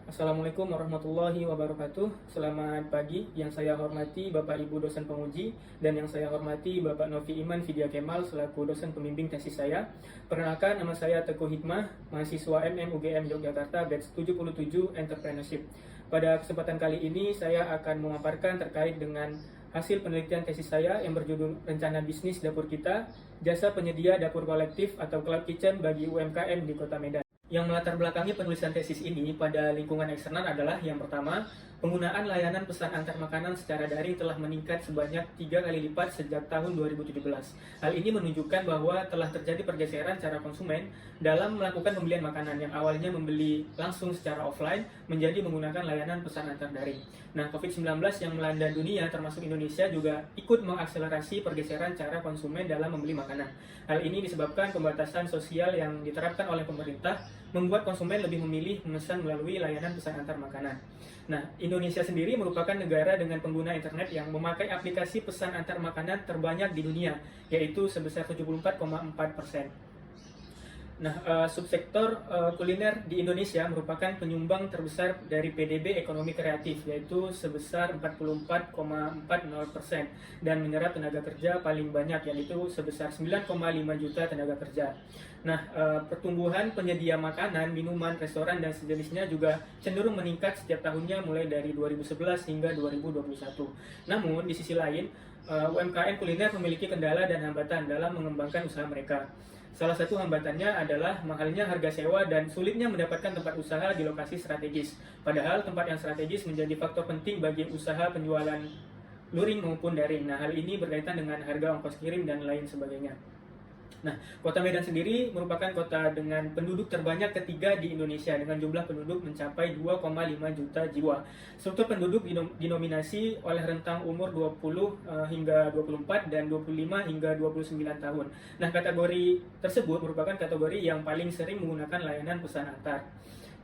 Assalamualaikum warahmatullahi wabarakatuh. Selamat pagi. Yang saya hormati Bapak Ibu dosen penguji dan yang saya hormati Bapak Novi Iman Vidya Kemal selaku dosen pembimbing tesis saya. Perkenalkan, nama saya Teguh Hikmah, mahasiswa UGM Yogyakarta batch 77 Entrepreneurship. Pada kesempatan kali ini saya akan memaparkan terkait dengan hasil penelitian tesis saya yang berjudul Rencana Bisnis Dapur Kita, Jasa Penyedia Dapur Kolektif atau Cloud Kitchen bagi UMKM di Kota Medan. Yang melatar belakangi penulisan tesis ini pada lingkungan eksternal adalah yang pertama, penggunaan layanan pesan antar makanan secara daring telah meningkat sebanyak 3 kali lipat sejak tahun 2017. Hal ini menunjukkan bahwa telah terjadi pergeseran cara konsumen dalam melakukan pembelian makanan yang awalnya membeli langsung secara offline menjadi menggunakan layanan pesan antar daring. Nah, COVID-19 yang melanda dunia termasuk Indonesia juga ikut mengakselerasi pergeseran cara konsumen dalam membeli makanan. Hal ini disebabkan pembatasan sosial yang diterapkan oleh pemerintah membuat konsumen lebih memilih memesan melalui layanan pesan antar makanan. Nah, Indonesia sendiri merupakan negara dengan pengguna internet yang memakai aplikasi pesan antar makanan terbanyak di dunia, yaitu sebesar 74,4%. Nah, subsektor kuliner di Indonesia merupakan penyumbang terbesar dari PDB ekonomi kreatif, yaitu sebesar 44,40% dan menyerap tenaga kerja paling banyak, yaitu sebesar 9,5 juta tenaga kerja. Nah, pertumbuhan penyedia makanan, minuman, restoran, dan sejenisnya juga cenderung meningkat setiap tahunnya mulai dari 2011 hingga 2021. Namun, di sisi lain, UMKM kuliner memiliki kendala dan hambatan dalam mengembangkan usaha mereka. Salah satu hambatannya adalah mahalnya harga sewa dan sulitnya mendapatkan tempat usaha di lokasi strategis. Padahal tempat yang strategis menjadi faktor penting bagi usaha penjualan luring maupun daring. Nah, hal ini berkaitan dengan harga ongkos kirim dan lain sebagainya. Nah, Kota Medan sendiri merupakan kota dengan penduduk terbanyak ketiga di Indonesia dengan jumlah penduduk mencapai 2,5 juta jiwa. Struktur penduduk dinominasi oleh rentang umur 20 hingga 24 dan 25 hingga 29 tahun. Nah, kategori tersebut merupakan kategori yang paling sering menggunakan layanan pesan antar.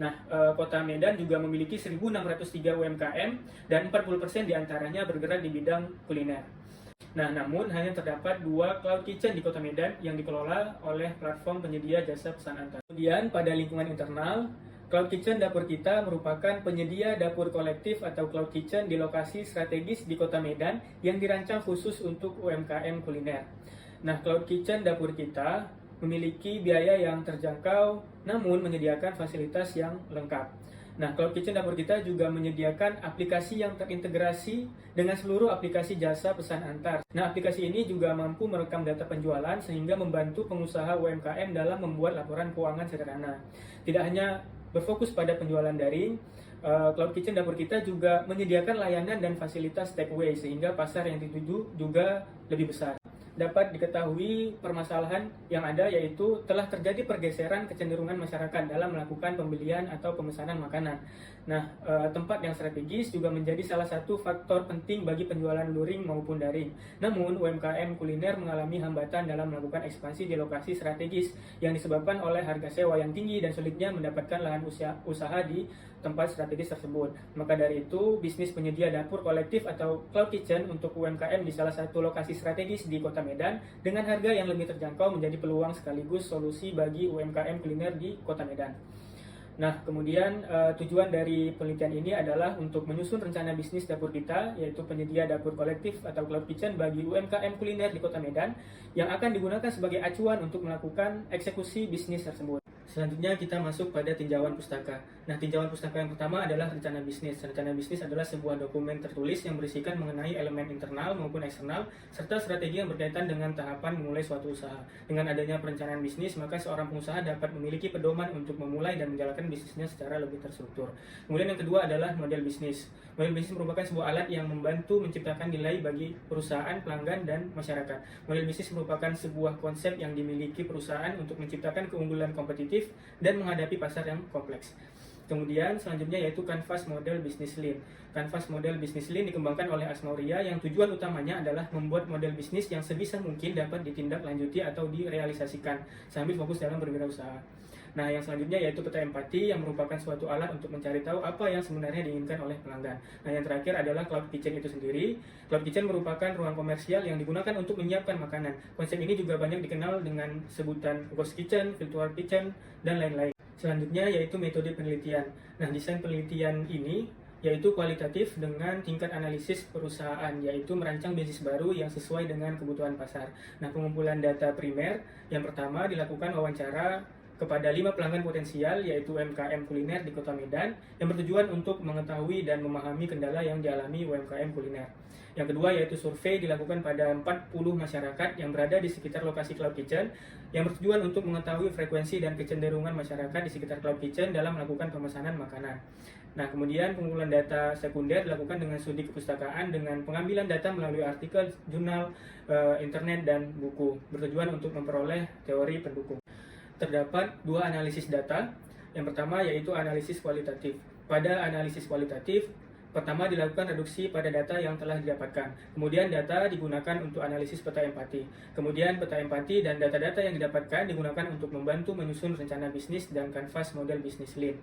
Nah, Kota Medan juga memiliki 1.603 UMKM dan 40% diantaranya bergerak di bidang kuliner. Nah, namun hanya terdapat 2 cloud kitchen di Kota Medan yang dikelola oleh platform penyedia jasa pesan antar. Kemudian pada lingkungan internal, Cloud Kitchen Dapur Kita merupakan penyedia dapur kolektif atau cloud kitchen di lokasi strategis di Kota Medan yang dirancang khusus untuk UMKM kuliner. Nah, Cloud Kitchen Dapur Kita memiliki biaya yang terjangkau namun menyediakan fasilitas yang lengkap. Nah, Cloud Kitchen Dapur Kita juga menyediakan aplikasi yang terintegrasi dengan seluruh aplikasi jasa pesan antar. Nah, aplikasi ini juga mampu merekam data penjualan sehingga membantu pengusaha UMKM dalam membuat laporan keuangan sederhana. Tidak hanya berfokus pada penjualan daring, Cloud Kitchen Dapur Kita juga menyediakan layanan dan fasilitas takeaway sehingga pasar yang dituju juga lebih besar. Dapat diketahui permasalahan yang ada yaitu telah terjadi pergeseran kecenderungan masyarakat dalam melakukan pembelian atau pemesanan makanan. Nah, tempat yang strategis juga menjadi salah satu faktor penting bagi penjualan luring maupun daring. Namun, UMKM kuliner mengalami hambatan dalam melakukan ekspansi di lokasi strategis yang disebabkan oleh harga sewa yang tinggi dan sulitnya mendapatkan lahan usaha di tempat strategis tersebut. Maka dari itu, bisnis penyedia dapur kolektif atau cloud kitchen untuk UMKM di salah satu lokasi strategis di Kota Medan dengan harga yang lebih terjangkau menjadi peluang sekaligus solusi bagi UMKM kuliner di Kota Medan. Nah, kemudian tujuan dari penelitian ini adalah untuk menyusun rencana bisnis dapur kita, yaitu penyedia dapur kolektif atau cloud kitchen bagi UMKM kuliner di Kota Medan yang akan digunakan sebagai acuan untuk melakukan eksekusi bisnis tersebut. Selanjutnya kita masuk pada tinjauan pustaka. Nah, tinjauan pustaka yang pertama adalah rencana bisnis. Rencana bisnis adalah sebuah dokumen tertulis yang berisikan mengenai elemen internal maupun eksternal, serta strategi yang berkaitan dengan tahapan memulai suatu usaha. Dengan adanya perencanaan bisnis, maka seorang pengusaha dapat memiliki pedoman untuk memulai dan menjalankan bisnisnya secara lebih terstruktur. Kemudian yang kedua adalah model bisnis. Model bisnis merupakan sebuah alat yang membantu menciptakan nilai bagi perusahaan, pelanggan, dan masyarakat. Model bisnis merupakan sebuah konsep yang dimiliki perusahaan untuk menciptakan keunggulan kompetitif dan menghadapi pasar yang kompleks. Kemudian selanjutnya yaitu Canvas Model Business Lean. Canvas Model Business Lean dikembangkan oleh Asmauria yang tujuan utamanya adalah membuat model bisnis yang sebisa mungkin dapat ditindaklanjuti atau direalisasikan sambil fokus dalam berwirausaha. Nah, yang selanjutnya yaitu peta empati yang merupakan suatu alat untuk mencari tahu apa yang sebenarnya diinginkan oleh pelanggan. Nah, yang terakhir adalah Cloud Kitchen itu sendiri. Cloud Kitchen merupakan ruang komersial yang digunakan untuk menyiapkan makanan. Konsep ini juga banyak dikenal dengan sebutan Ghost Kitchen, Virtual Kitchen, dan lain-lain. Selanjutnya yaitu metode penelitian. Nah, desain penelitian ini yaitu kualitatif dengan tingkat analisis perusahaan, yaitu merancang bisnis baru yang sesuai dengan kebutuhan pasar. Nah, pengumpulan data primer yang pertama dilakukan wawancara kepada 5 pelanggan potensial, yaitu UMKM kuliner di Kota Medan, yang bertujuan untuk mengetahui dan memahami kendala yang dialami UMKM kuliner. Yang kedua yaitu survei dilakukan pada 40 masyarakat yang berada di sekitar lokasi Cloud Kitchen, yang bertujuan untuk mengetahui frekuensi dan kecenderungan masyarakat di sekitar Cloud Kitchen dalam melakukan pemesanan makanan. Nah, kemudian pengumpulan data sekunder dilakukan dengan studi kepustakaan dengan pengambilan data melalui artikel, jurnal, internet, dan buku, bertujuan untuk memperoleh teori pendukung. Terdapat 2 analisis data. Yang pertama yaitu analisis kualitatif. Pada analisis kualitatif, pertama dilakukan reduksi pada data yang telah didapatkan. Kemudian data digunakan untuk analisis peta empati. Kemudian peta empati dan data-data yang didapatkan digunakan untuk membantu menyusun rencana bisnis dan kanvas model bisnis lean.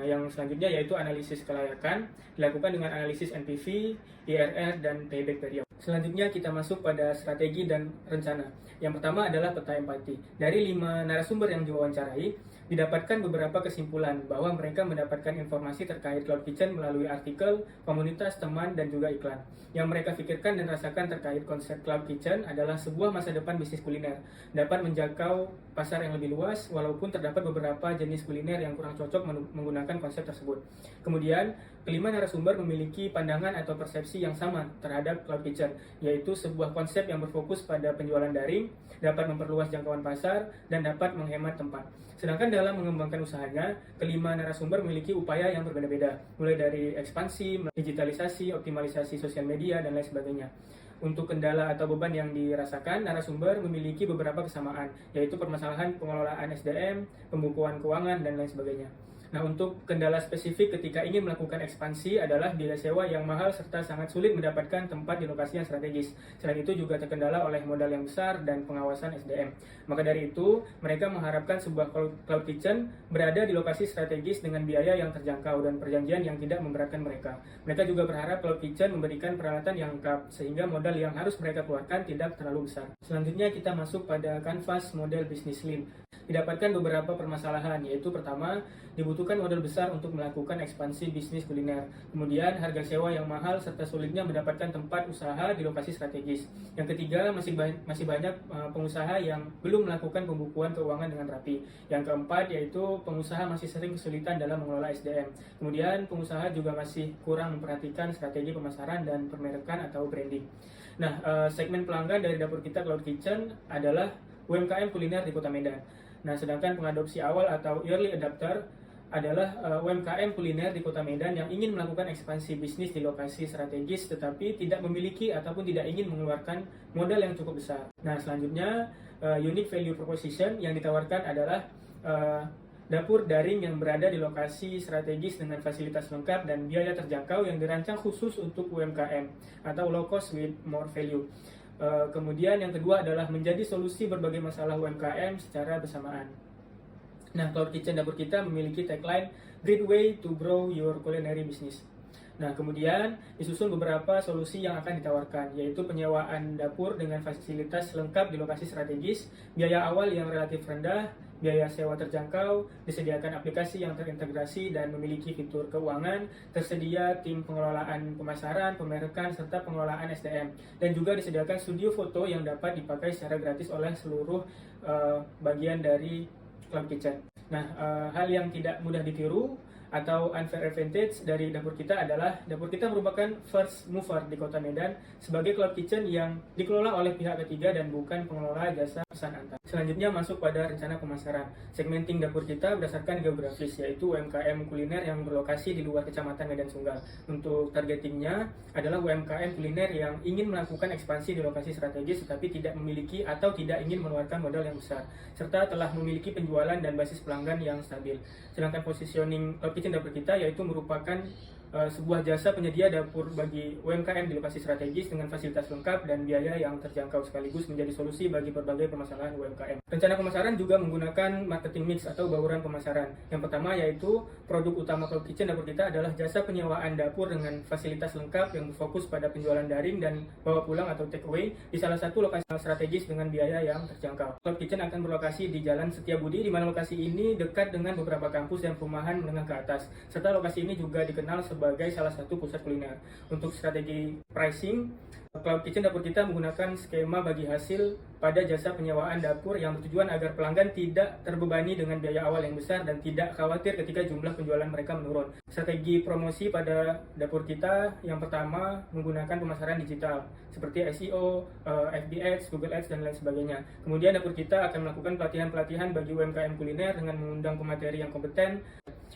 Yang selanjutnya yaitu analisis kelayakan, dilakukan dengan analisis NPV, IRR, dan payback period. Selanjutnya kita masuk pada strategi dan rencana. Yang pertama adalah peta empati. Dari 5 narasumber yang diwawancarai, didapatkan beberapa kesimpulan bahwa mereka mendapatkan informasi terkait Cloud Kitchen melalui artikel, komunitas, teman, dan juga iklan. Yang mereka pikirkan dan rasakan terkait konsep Cloud Kitchen adalah sebuah masa depan bisnis kuliner, dapat menjangkau pasar yang lebih luas walaupun terdapat beberapa jenis kuliner yang kurang cocok menggunakan konsep tersebut. Kemudian, kelima narasumber memiliki pandangan atau persepsi yang sama terhadap Cloud Kitchen, yaitu sebuah konsep yang berfokus pada penjualan daring, dapat memperluas jangkauan pasar, dan dapat menghemat tempat. Sedangkan dalam mengembangkan usahanya, kelima narasumber memiliki upaya yang berbeda-beda, mulai dari ekspansi, digitalisasi, optimalisasi sosial media, dan lain sebagainya. Untuk kendala atau beban yang dirasakan, narasumber memiliki beberapa kesamaan, yaitu permasalahan pengelolaan SDM, pembukuan keuangan, dan lain sebagainya. Nah, untuk kendala spesifik ketika ingin melakukan ekspansi adalah biaya sewa yang mahal serta sangat sulit mendapatkan tempat di lokasi yang strategis. Selain itu juga terkendala oleh modal yang besar dan pengawasan SDM. Maka dari itu, mereka mengharapkan sebuah Cloud Kitchen berada di lokasi strategis dengan biaya yang terjangkau dan perjanjian yang tidak memberatkan mereka. Mereka juga berharap Cloud Kitchen memberikan peralatan yang lengkap sehingga modal yang harus mereka keluarkan tidak terlalu besar. Selanjutnya kita masuk pada kanvas model bisnis lean. Didapatkan beberapa permasalahan, yaitu pertama, dibutuhkan modal besar untuk melakukan ekspansi bisnis kuliner. Kemudian, harga sewa yang mahal serta sulitnya mendapatkan tempat usaha di lokasi strategis. Yang ketiga, masih banyak pengusaha yang belum melakukan pembukuan keuangan dengan rapi. Yang keempat, yaitu pengusaha masih sering kesulitan dalam mengelola SDM. Kemudian, pengusaha juga masih kurang memperhatikan strategi pemasaran dan permerekan atau branding. Nah, segmen pelanggan dari dapur kita Cloud Kitchen adalah UMKM kuliner di Kota Medan. Nah, sedangkan pengadopsi awal atau early adopter adalah UMKM kuliner di Kota Medan yang ingin melakukan ekspansi bisnis di lokasi strategis tetapi tidak memiliki ataupun tidak ingin mengeluarkan modal yang cukup besar. Nah, selanjutnya unique value proposition yang ditawarkan adalah dapur daring yang berada di lokasi strategis dengan fasilitas lengkap dan biaya terjangkau yang dirancang khusus untuk UMKM atau low cost with more value. Kemudian yang kedua adalah menjadi solusi berbagai masalah UMKM secara bersamaan. Nah, Cloud Kitchen dapur kita memiliki tagline Great Way to Grow Your Culinary Business. Nah, kemudian disusun beberapa solusi yang akan ditawarkan, yaitu penyewaan dapur dengan fasilitas lengkap di lokasi strategis, biaya awal yang relatif rendah, biaya sewa terjangkau, disediakan aplikasi yang terintegrasi dan memiliki fitur keuangan, tersedia tim pengelolaan pemasaran, pemerekan, serta pengelolaan SDM, dan juga disediakan studio foto yang dapat dipakai secara gratis oleh seluruh bagian dari Cloud Kitchen. Nah, hal yang tidak mudah ditiru atau unfair advantage dari dapur kita adalah dapur kita merupakan first mover di Kota Medan sebagai Cloud Kitchen yang dikelola oleh pihak ketiga dan bukan pengelola jasa pesan antar. Selanjutnya masuk pada rencana pemasaran. Segmenting dapur kita berdasarkan geografis, yaitu UMKM kuliner yang berlokasi di luar Kecamatan Medan Sunggal. Untuk targetingnya adalah UMKM kuliner yang ingin melakukan ekspansi di lokasi strategis tetapi tidak memiliki atau tidak ingin mengeluarkan modal yang besar, serta telah memiliki penjualan dan basis pelanggan yang stabil. Sedangkan positioning Cloud Kitchen dapur kita yaitu merupakan sebuah jasa penyedia dapur bagi UMKM di lokasi strategis dengan fasilitas lengkap dan biaya yang terjangkau sekaligus menjadi solusi bagi berbagai permasalahan UMKM. Rencana pemasaran juga menggunakan marketing mix atau bauran pemasaran. Yang pertama yaitu produk utama Cloud Kitchen dapur kita adalah jasa penyewaan dapur dengan fasilitas lengkap yang berfokus pada penjualan daring dan bawa pulang atau take away di salah satu lokasi strategis dengan biaya yang terjangkau. Cloud Kitchen akan berlokasi di Jalan Setiabudi, di mana lokasi ini dekat dengan beberapa kampus dan perumahan menengah ke atas. Serta lokasi ini juga dikenal sebagai salah satu pusat kuliner. Untuk strategi pricing, Cloud Kitchen dapur kita menggunakan skema bagi hasil pada jasa penyewaan dapur yang bertujuan agar pelanggan tidak terbebani dengan biaya awal yang besar dan tidak khawatir ketika jumlah penjualan mereka menurun. Strategi promosi pada dapur kita yang pertama menggunakan pemasaran digital seperti SEO, FB Ads, Google Ads, dan lain sebagainya. Kemudian dapur kita akan melakukan pelatihan-pelatihan bagi UMKM kuliner dengan mengundang pemateri yang kompeten.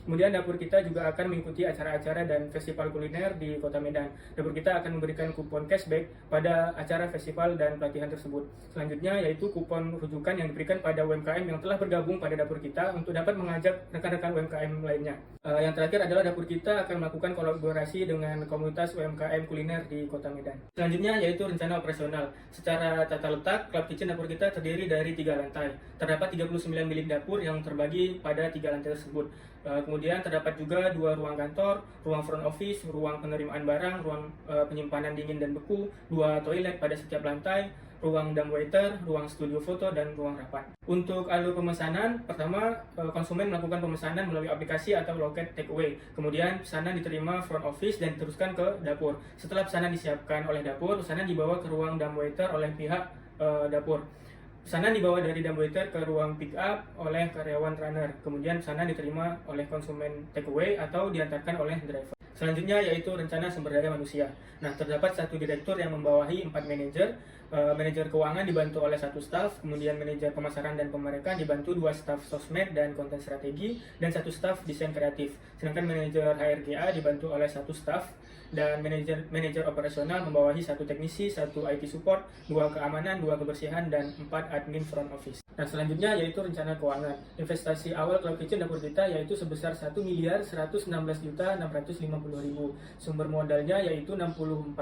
Kemudian dapur kita juga akan mengikuti acara-acara dan festival kuliner di Kota Medan. Dapur kita akan memberikan kupon cashback pada acara festival dan pelatihan tersebut. Selanjutnya yaitu kupon rujukan yang diberikan pada UMKM yang telah bergabung pada dapur kita untuk dapat mengajak rekan-rekan UMKM lainnya. Yang terakhir adalah dapur kita akan melakukan kolaborasi dengan komunitas UMKM kuliner di Kota Medan. Selanjutnya yaitu rencana operasional. Secara tata letak, Cloud Kitchen dapur kita terdiri dari 3 lantai. Terdapat 39 bilik dapur yang terbagi pada 3 lantai tersebut. Kemudian terdapat juga 2 ruang kantor, ruang front office, ruang penerimaan barang, ruang penyimpanan dingin dan beku, 2 toilet pada setiap lantai, ruang dumbwaiter, ruang studio foto, dan ruang rapat. Untuk alur pemesanan, pertama konsumen melakukan pemesanan melalui aplikasi atau loket takeaway. Kemudian pesanan diterima front office dan diteruskan ke dapur. Setelah pesanan disiapkan oleh dapur, pesanan dibawa ke ruang dumbwaiter oleh pihak dapur. Pesanan dibawa dari dumbwaiter ke ruang pick up oleh karyawan runner. Kemudian pesanan diterima oleh konsumen takeaway atau diantarkan oleh driver. Selanjutnya yaitu rencana sumber daya manusia. Nah, terdapat 1 direktur yang membawahi 4 manajer. Manajer keuangan dibantu oleh 1 staf, kemudian manajer pemasaran dan pemeriksaan dibantu 2 staf sosmed dan konten strategi, dan 1 staf desain kreatif. Sedangkan manajer HRGA dibantu oleh 1 staf, dan manajer operasional membawahi 1 teknisi, 1 IT support, 2 keamanan, 2 kebersihan, dan 4 admin front office. Nah, selanjutnya yaitu rencana keuangan. Investasi awal Cloud Kitchen dapur kita yaitu sebesar 1.116.650.000. Sumber modalnya yaitu 64,2%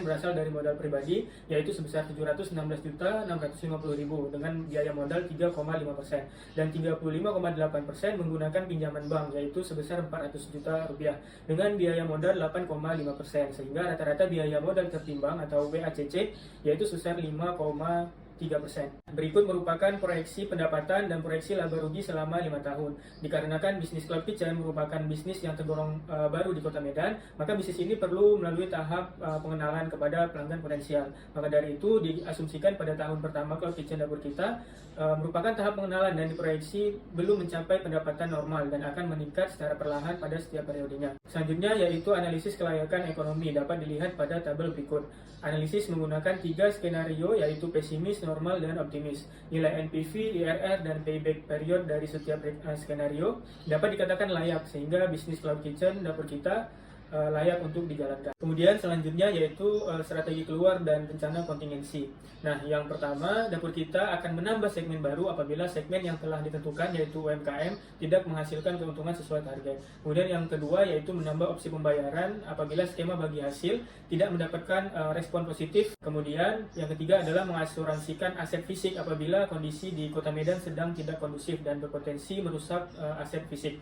berasal dari modal pribadi, yaitu sebesar 716.650.000 dengan biaya modal 3,5%, dan 35,8% menggunakan pinjaman bank yaitu sebesar 400 juta rupiah dengan biaya modal 8,5%, sehingga rata-rata biaya modal tertimbang atau WACC yaitu sebesar 5,3%. Berikut merupakan proyeksi pendapatan dan proyeksi laba rugi selama 5 tahun. Dikarenakan bisnis Cloud Kitchen merupakan bisnis yang tergolong baru di Kota Medan, maka bisnis ini perlu melalui tahap pengenalan kepada pelanggan potensial. Maka dari itu diasumsikan pada tahun pertama Cloud Kitchen dapur kita merupakan tahap pengenalan dan diproyeksi belum mencapai pendapatan normal dan akan meningkat secara perlahan pada setiap periodenya. Selanjutnya yaitu analisis kelayakan ekonomi dapat dilihat pada tabel berikut. Analisis menggunakan 3 skenario yaitu pesimis, normal, dan optimis. Nilai NPV, IRR, dan payback period dari setiap skenario dapat dikatakan layak sehingga bisnis Cloud Kitchen dapur kita layak untuk dijalankan. Kemudian selanjutnya yaitu strategi keluar dan rencana kontingensi. Nah, yang pertama, dapur kita akan menambah segmen baru apabila segmen yang telah ditentukan yaitu UMKM tidak menghasilkan keuntungan sesuai target. Kemudian yang kedua yaitu menambah opsi pembayaran apabila skema bagi hasil tidak mendapatkan respon positif. Kemudian yang ketiga adalah mengasuransikan aset fisik apabila kondisi di Kota Medan sedang tidak kondusif dan berpotensi merusak aset fisik.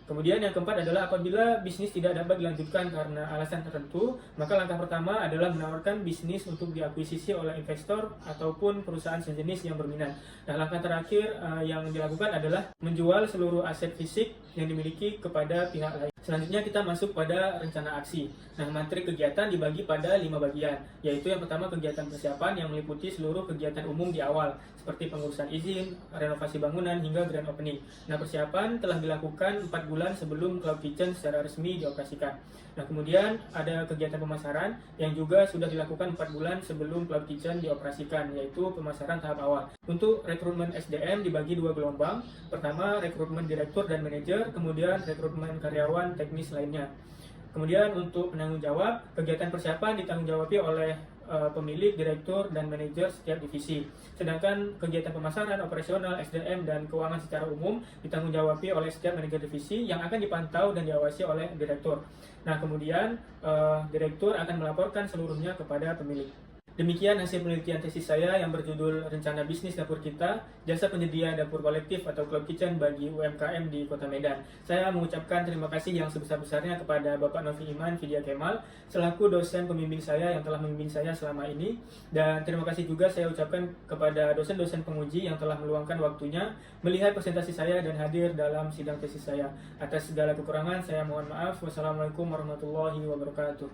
Kemudian yang keempat adalah apabila bisnis tidak dapat dilanjutkan karena alasan tertentu, maka langkah pertama adalah menawarkan bisnis untuk diakuisisi oleh investor ataupun perusahaan sejenis yang berminat. Nah, langkah terakhir yang dilakukan adalah menjual seluruh aset fisik yang dimiliki kepada pihak lain. Selanjutnya kita masuk pada rencana aksi. Nah, materi kegiatan dibagi pada 5 bagian, yaitu yang pertama kegiatan persiapan yang meliputi seluruh kegiatan umum di awal, seperti pengurusan izin, renovasi bangunan, hingga grand opening. Nah, persiapan telah dilakukan 4 bulan sebelum Cloud Kitchen secara resmi dioperasikan. Nah, kemudian ada kegiatan pemasaran yang juga sudah dilakukan 4 bulan sebelum Cloud Kitchen dioperasikan, yaitu pemasaran tahap awal. Untuk rekrutmen SDM dibagi 2 gelombang. Pertama, rekrutmen direktur dan manajer, kemudian rekrutmen karyawan teknis lainnya. Kemudian untuk penanggung jawab, kegiatan persiapan ditanggung jawabi oleh pemilik, direktur, dan manajer setiap divisi. Sedangkan kegiatan pemasaran, operasional, SDM, dan keuangan secara umum ditanggung-jawabi oleh setiap manajer divisi yang akan dipantau dan diawasi oleh direktur. Nah, kemudian direktur akan melaporkan seluruhnya kepada pemilik. Demikian hasil penelitian tesis saya yang berjudul Rencana Bisnis Dapur Kita, Jasa Penyedia Dapur Kolektif atau Cloud Kitchen bagi UMKM di Kota Medan. Saya mengucapkan terima kasih yang sebesar-besarnya kepada Bapak Novi Iman Vidya Kemal selaku dosen pembimbing saya yang telah membimbing saya selama ini, dan terima kasih juga saya ucapkan kepada dosen-dosen penguji yang telah meluangkan waktunya melihat presentasi saya dan hadir dalam sidang tesis saya. Atas segala kekurangan saya mohon maaf. Wassalamualaikum warahmatullahi wabarakatuh.